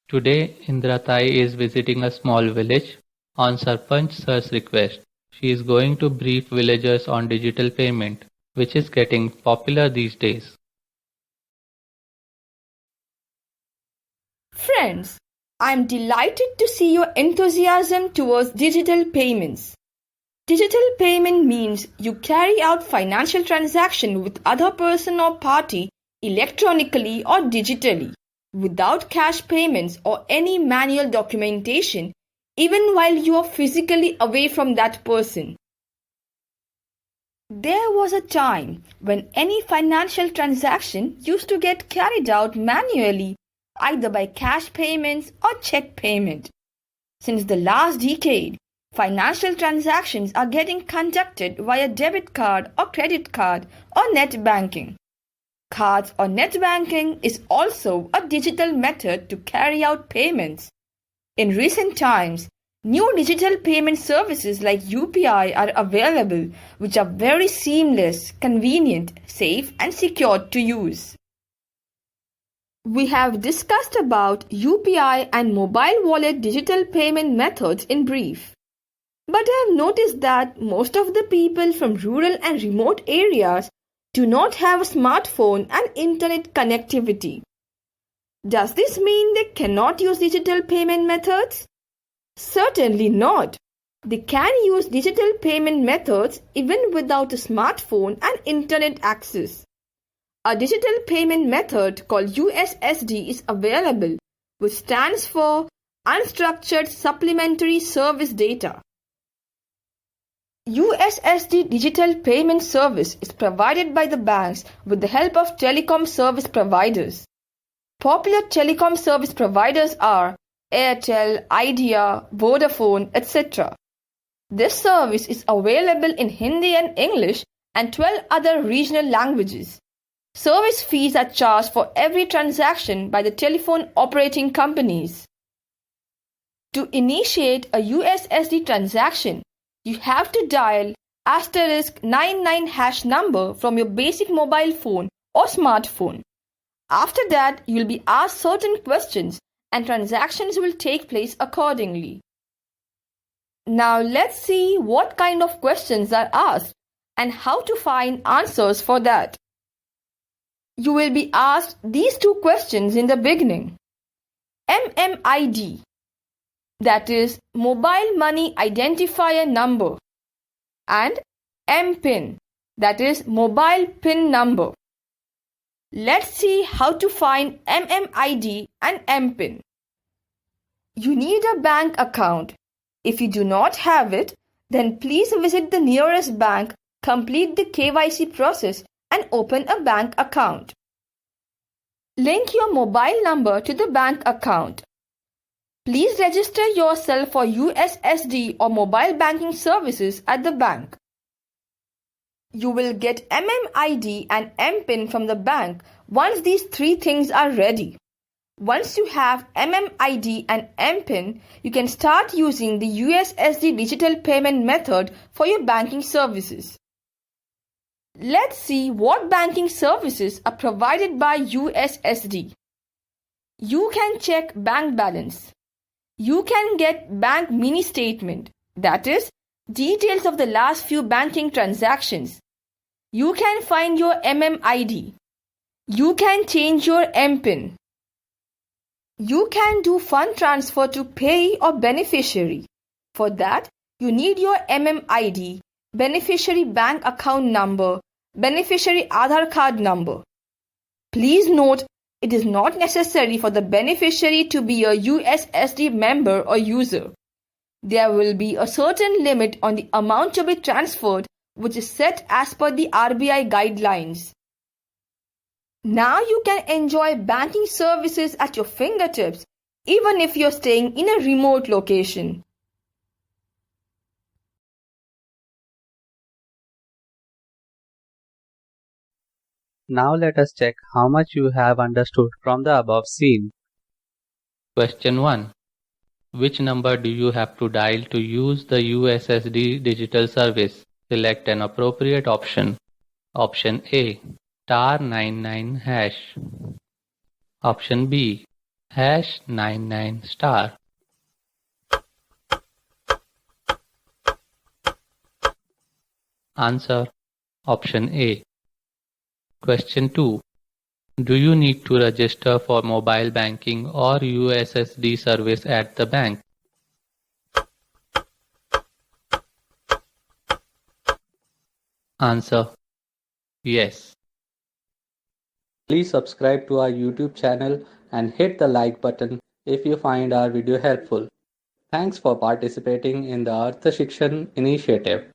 Today, Indratai is visiting a small village on Sarpanch Sir's request. She is going to brief villagers on digital payment, which is getting popular these days. Friends, I am delighted to see your enthusiasm towards digital payments. Digital payment means you carry out financial transaction with other person or party electronically or digitally, without cash payments or any manual documentation, even while you are physically away from that person. There was a time when any financial transaction used to get carried out manually, either by cash payments or check payment. Since the last decade, financial transactions are getting conducted via debit card or credit card or net banking. Cards or net banking is also a digital method to carry out payments. In recent times, new digital payment services like UPI are available, which are very seamless, convenient, safe, and secure to use. We have discussed about UPI and mobile wallet digital payment methods in brief. But I have noticed that most of the people from rural and remote areas do not have a smartphone and internet connectivity. Does this mean they cannot use digital payment methods? Certainly not. They can use digital payment methods even without a smartphone and internet access. A digital payment method called USSD is available, which stands for Unstructured Supplementary Service Data. USSD digital payment service is provided by the banks with the help of telecom service providers. Popular telecom service providers are Airtel, Idea, Vodafone, etc. This service is available in Hindi and English and 12 other regional languages. Service fees are charged for every transaction by the telephone operating companies. To initiate a USSD transaction, you have to dial *99# number from your basic mobile phone or smartphone. After that, you will be asked certain questions and transactions will take place accordingly. Now let's see what kind of questions are asked and how to find answers for that. You will be asked these two questions in the beginning. MMID, that is Mobile Money Identifier Number, and MPIN, that is Mobile PIN Number. Let's see how to find MMID and MPIN. You need a bank account. If you do not have it, then please visit the nearest bank, complete the KYC process and open a bank account. Link your mobile number to the bank account. Please register yourself for USSD or mobile banking services at the bank. You will get MMID and MPIN from the bank once these three things are ready. Once you have MMID and MPIN, you can start using the USSD digital payment method for your banking services. Let's see what banking services are provided by USSD. You can check bank balance. You can get bank mini statement, that is, details of the last few banking transactions. You can find your MMID. You can change your MPIN. You can do fund transfer to payee or beneficiary. For that, you need your MMID, beneficiary bank account number, beneficiary Aadhaar card number. Please note, it is not necessary for the beneficiary to be a USSD member or user. There will be a certain limit on the amount to be transferred, which is set as per the RBI guidelines. Now you can enjoy banking services at your fingertips, even if you're staying in a remote location. Now let us check how much you have understood from the above scene. Question 1. Which number do you have to dial to use the USSD digital service? Select an appropriate option. Option A, *99#. Option B, #99*. Answer option A. Question 2. Do you need to register for mobile banking or USSD service at the bank? Answer yes. Please subscribe to our YouTube channel and hit the like button if you find our video helpful. Thanks for participating in the ArthShikshan initiative.